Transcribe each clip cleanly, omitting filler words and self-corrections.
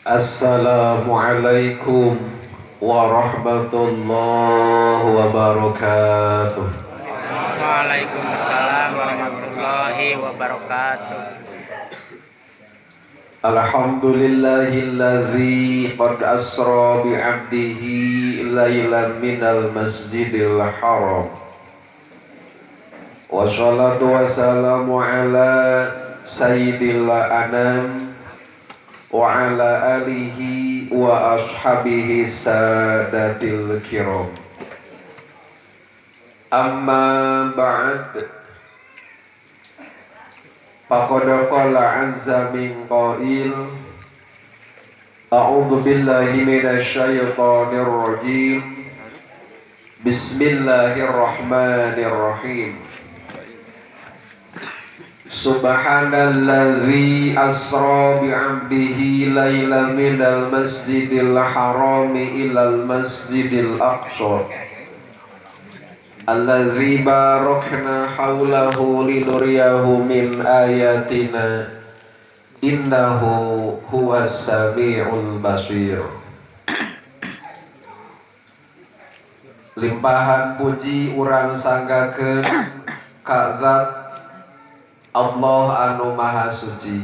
Assalamualaikum warahmatullahi wabarakatuh. Waalaikumsalam warahmatullahi wabarakatuh. Alhamdulillahilladzi qad asra bi'abdihi lailan minal masjidil haram. Wassalatu wassalamu ala sayyidil anam wa ala alihi wa ashabihi sadatil kiram. Amma ba'd. Faqad qala azza min qail. A'udzu billahi minasy syaithanir rajim. Bismillahirrahmanirrahim. Subhanalladzi asra bi'abdihi lailan minal masjidil harami ilal masjidil aqsa alladzi barakna haulahu linuriyahu min ayatina innahu huwas samiul basir. Limpahan puji urang sanggakeun ka Zat Allah anu maha suci.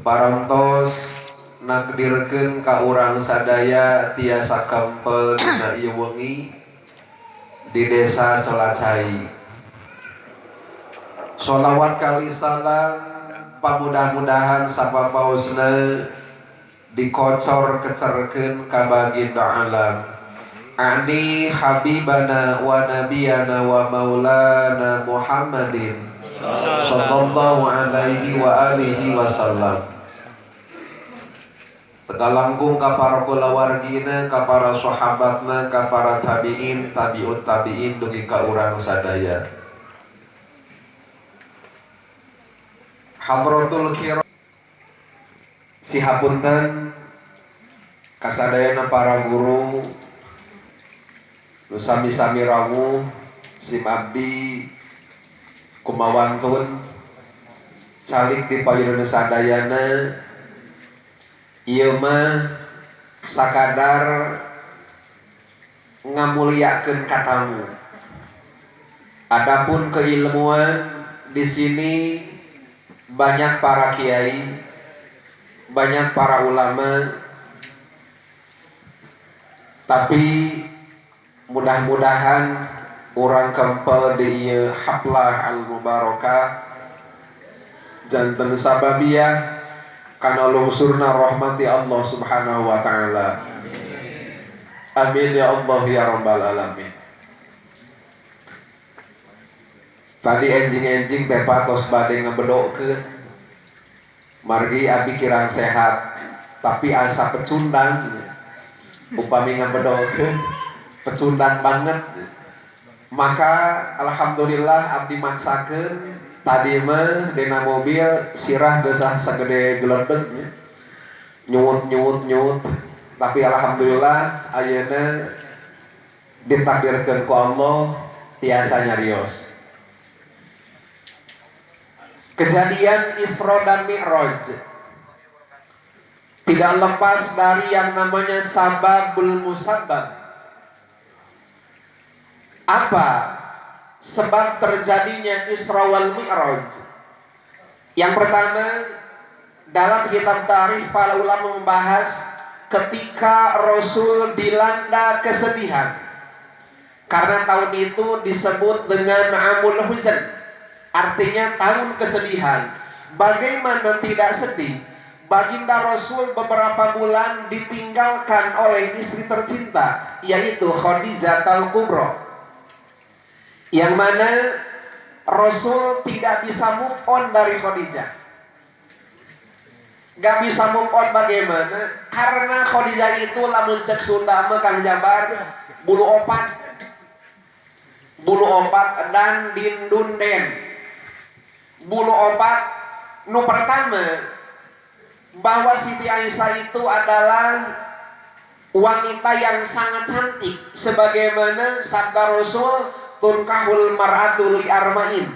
Parantos nakdirkeun ka urang sadaya tiasa kempel dina ieu wengi di desa Selacai. Sholawat kali salam pamudah-mudahan sapapausna dikocor kecerkeun ka baginda alam ani habibana wa nabiyana wa maulana Muhammadin sallallahu alaihi wa alihi wasallam. Tegalangkung ka para kulawargina, ka para sahabatna, ka para tabi'in, tabi'ut tabi'in dugi ka urang sadaya. Hadratul kiram sihapunten kasadayana para guru nu sami-sami rawuh sim abdi kumawantun calik di payudana sadayana. Ieu mah sakadar ngamulyakeun katamu. Adapun keilmuan di sini banyak para kiai, banyak para ulama, tapi mudah-mudahan urang kempel di ieu haflah al-mubarakah janten sababiyah kana lungsurna rahmati Allah subhanahu wa ta'ala. Amin ya Allah ya rabbal alamin. Tadi enjing-enjing teh patos bade ngebedokeun margi abi kirang sehat tapi asa pecundang upami ngebedokeun pecundang banget. Maka alhamdulillah abdi maksakeun tadi mah dina mobil sirah desah sagede geledeg nyuut tapi alhamdulillah ayeuna ditakdirkeun ku Allah tiasa nyarios. Kejadian Isra dan Mi'raj tidak lepas dari yang namanya sababul musabbab. Apa sebab terjadinya Isra wal Mi'raj? Yang pertama, dalam kitab tarikh para ulama membahas ketika Rasul dilanda kesedihan. Karena tahun itu disebut dengan Amul Huzn, artinya tahun kesedihan. Bagaimana tidak sedih? Baginda Rasul beberapa bulan ditinggalkan oleh istri tercinta, yaitu Khadijah al-Kubra, yang mana Rasul tidak bisa move on dari Khadijah. Gak bisa move on bagaimana? Karena Khadijah itu lamun cek Sunda mah Kang Jabar bulu opat dan dindunden. Bulu opat nu pertama bahwa Siti Aisyah itu adalah wanita yang sangat cantik, sebagaimana sabda Rasul tunkahul mar'atu li arba'in,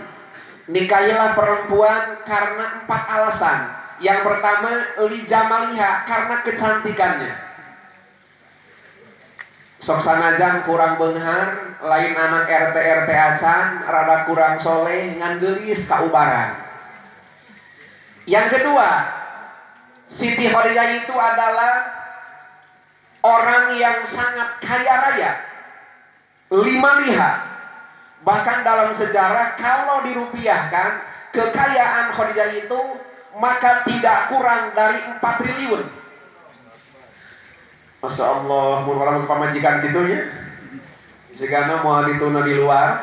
nikahilah perempuan karena 4 alasan. Yang pertama, li jamaliha, karena kecantikannya. Sok sanajan kurang beunghar, lain anak RT acan, rada kurang soleh, ngan geulis kaubaran. Yang kedua, Siti Khadijah itu adalah orang yang sangat kaya raya, limaliha. Bahkan dalam sejarah kalau dirupiahkan kekayaan Khadijah itu maka tidak kurang dari 4 triliun. Masya Allah, mun orang pamajikan gitu ya. Segana mau dituna di luar.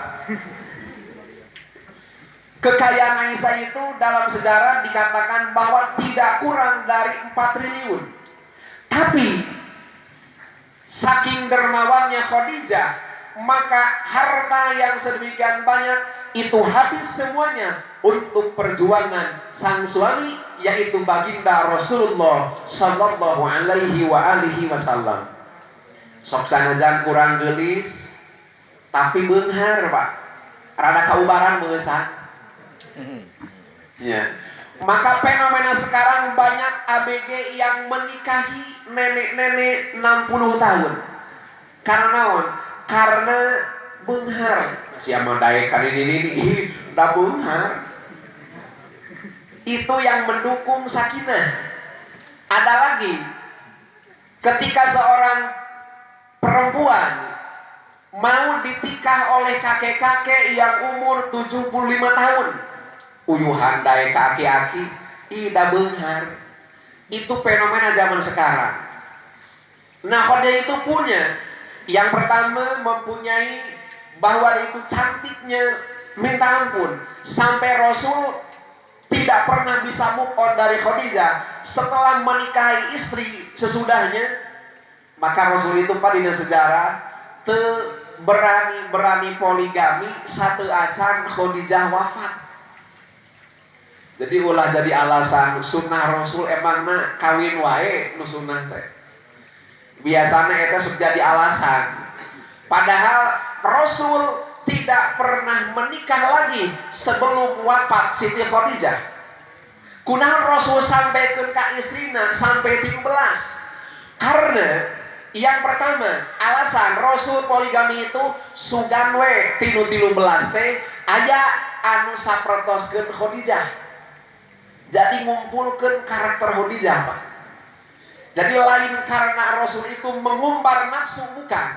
Kekayaan Aisyah itu dalam sejarah dikatakan bahwa tidak kurang dari 4 triliun. Tapi saking dermawannya Khadijah, maka harta yang sedemikian banyak itu habis semuanya untuk perjuangan sang suami, yaitu baginda Rasulullah sallallahu alaihi wa alihi wasallam. Sok sanajan kurang geulis tapi beunghar, Pak. Rada kaubaran meusan. Ya. Maka fenomena sekarang banyak ABG yang menikahi nenek-nenek 60 tahun. Karena naon? Karena beunghar. Siapa daekan ini da beunghar. Itu yang mendukung sakinah. Ada lagi, ketika seorang perempuan mau ditikah oleh kakek-kakek yang umur 75 tahun, uyuhan daek aki-aki, ida beunghar. Itu fenomena zaman sekarang. Nah, Khadijah itu punya, yang pertama mempunyai bahwa itu cantiknya minta ampun, sampai Rasul tidak pernah bisa move on dari Khadijah setelah menikahi istri sesudahnya. Maka Rasul itu pada sejarah berani poligami satu acan Khadijah wafat. Jadi ulah jadi alasan sunnah Rasul emangna kawin wae nu sunnah teh. Biasanya eta jadi alasan. Padahal Rasul tidak pernah menikah lagi sebelum wafat Siti Khadijah. Kunaon Rasul sampaikan ke istrina sampai 13? Karena yang pertama, alasan Rasul poligami itu sugan we tinu 13 teh aya anu saprotoskeun Khadijah. Jadi ngumpulkeun karakter Khadijah, Pak. Jadi lain karena Rasul itu mengumbar nafsu bukan,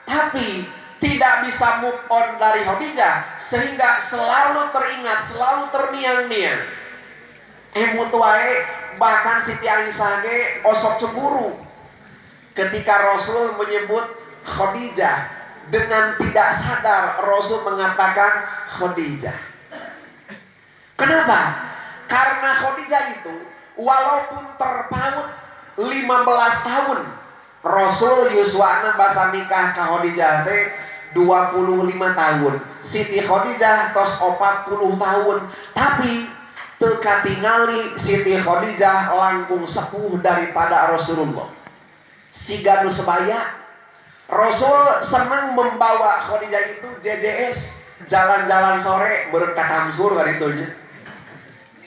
tapi tidak bisa move on dari Khadijah sehingga selalu teringat, selalu terniang-niang. Emut wae bahkan Siti Aisyah ge osok cemburu ketika Rasul menyebut Khadijah. Dengan tidak sadar Rasul mengatakan Khadijah. Kenapa? Karena Khadijah itu walaupun terpaut 15 tahun, Rasul yuswana basa nikah ka Khadijah teh 25 tahun. Siti Khadijah tos 40 tahun. Tapi teu katingali Siti Khadijah langkung sepuh daripada Rasulullah. Siga nu sebaya Rasul senang membawa Khadijah itu JJS, jalan-jalan sore beureun ka Tamsur kan itu nya.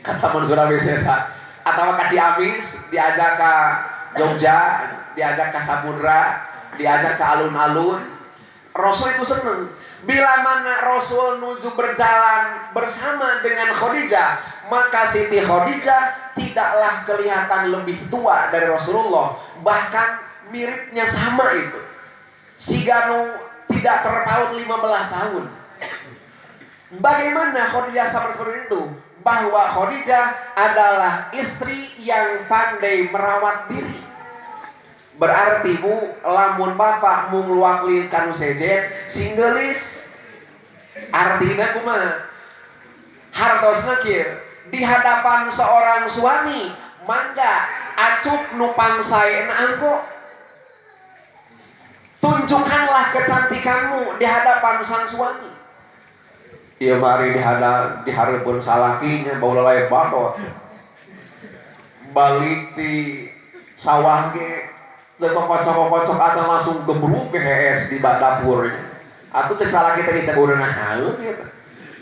Ka Taman Surawisesa atawa ka Ciamis, diajak ka Jogja, diajak ke Samudra, diajak ke alun-alun. Rasul itu senang. Bila mana Rasul menuju berjalan bersama dengan Khadijah, maka Siti Khadijah tidaklah kelihatan lebih tua dari Rasulullah, bahkan miripnya sama itu. Siganu tidak terpaut 15 tahun. Bagaimana Khadijah seperti itu? Bahwa Khadijah adalah istri yang pandai merawat diri. Berarti bu, lamun bapak mung luakli kanu sejen singgelis, artinya kumaha? Hartosna kieu di hadapan seorang suami mangga acup nupang saena anggo. Tunjukkanlah kecantikanmu di hadapan sang suami. Ieu mari di hareupeun salakinya baula lae badot. Balik di sawah ge leuwih kocok-kocok atau langsung gebruk ke hees di dapur. Atuh cek salaki teh di teh ureuna haeun ieu.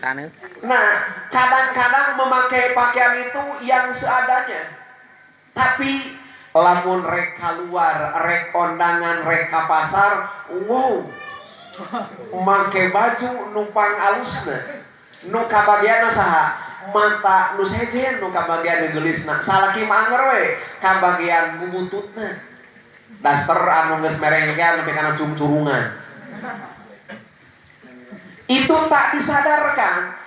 Taneuh. Nah, kadang-kadang memakai pakaian itu yang seadanya. Tapi lamun rek keluar, rek kondangan, rek ka pasar, wow, make baju numpang alusna, nu kabagianna saha? Mata nu sejen nu kabagian geulisna, salaki maanger we kabagian bubututna. Daster anu geus merengkean nepi kana cum-curungan. Itu tak disadarkan.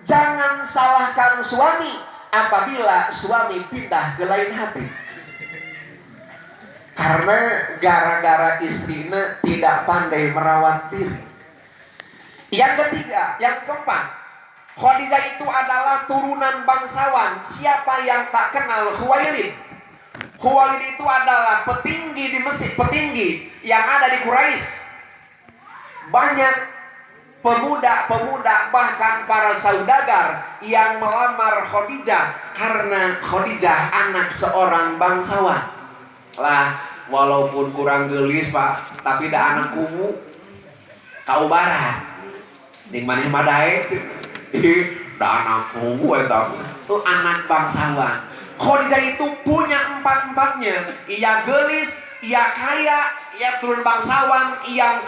Jangan salahkan suami apabila suami pindah ke lain hati. Karena gara-gara istrinya tidak pandai merawat diri. Yang ketiga, yang keempat, Khadijah itu adalah turunan bangsawan. Siapa yang tak kenal Khuwailid? Khuwailid itu adalah petinggi di Mesir, petinggi yang ada di Quraisy. Banyak pemuda-pemuda bahkan para saudagar yang melamar Khadijah karena Khadijah anak seorang bangsawan. Lah, walaupun kurang gelis Pak, tapi da anak kumu kau barat. Ning maneh madae da anak kumu eta tuh anak bangsawan. Khadijah itu punya empat-empatnya. Ia gelis, ia kaya, ia turun bangsawan, ia